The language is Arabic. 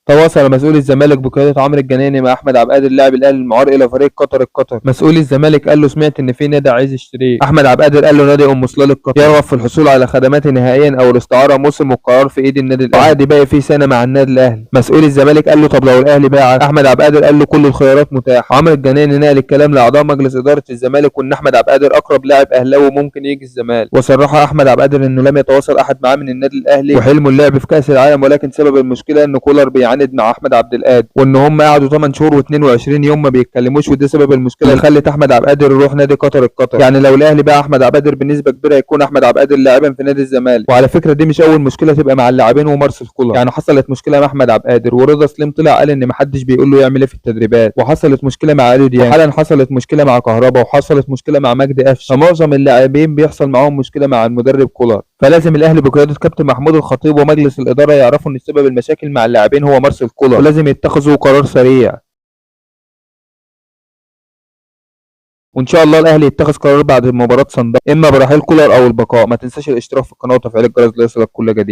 تواصل مسؤول الزمالك بقيادة عمرو الجناني مع احمد عبد القادر لاعب الاهلي المعار الى فريق قطر القطري. مسؤول الزمالك قال له سمعت ان في نادي عايز يشتريه. احمد عبد القادر قال له نادي ام صلال القطري يرغب في الحصول على خدمات نهائيا او الاستعاره موسم والقرار في ايد النادي الاهلي وعقد باقي فيه سنه مع النادي الاهلي. مسؤول الزمالك قال له طب لو الاهلي باعك؟ احمد عبد القادر قال له كل الخيارات متاحه. عمرو الجناني نقل الكلام لاعضاء مجلس اداره الزمالك وان احمد عبد القادر اقرب لاعب اهلاوي ممكن يجي الزمالك. وصرح احمد عبد القادر انه لم يتواصل احد معاه من النادي الاهلي وحلمه اللعب في كاس العالم، ولكن سبب المشكله ان كولر بيعاند مع احمد عبد القادر وان هم قعدوا 8 شهور و22 يوم ما بيتكلموش، وده سبب المشكله اللي خلت احمد عبد القادر يروح نادي قطر القطري. يعني لو الاهلي باع احمد عبد القادر بنسبه كبيره هيكون احمد عبد القادر لاعبا في نادي الزمالك. وعلى فكره دي مش اول مشكله تبقى مع اللاعبين ومارسيل كولر، يعني حصلت مشكله مع احمد عبد القادر ورضا سليم طلع قال ان محدش بيقول له يعمل ايه في التدريبات، وحصلت مشكله مع اليو ديانج، وحالا حصلت مشكله مع كهربا، وحصلت مشكله مع مجدي قفشه. فمعظم اللاعبين بيحصل معاهم مشكله مع المدرب كولر، فلازم الاهلي بقياده كابتن محمود الخطيب ومجلس الاداره يعرفوا ان سبب المشاكل مع اللاعبين هو مارسيل كولر، ولازم يتخذوا قرار سريع. وان شاء الله الاهلي يتخذ قرار بعد مباراه صن داونز اما برحيل كولر او البقاء. ما تنساش الاشتراك في القناه وتفعيل الجرس ليصلك كل جديد.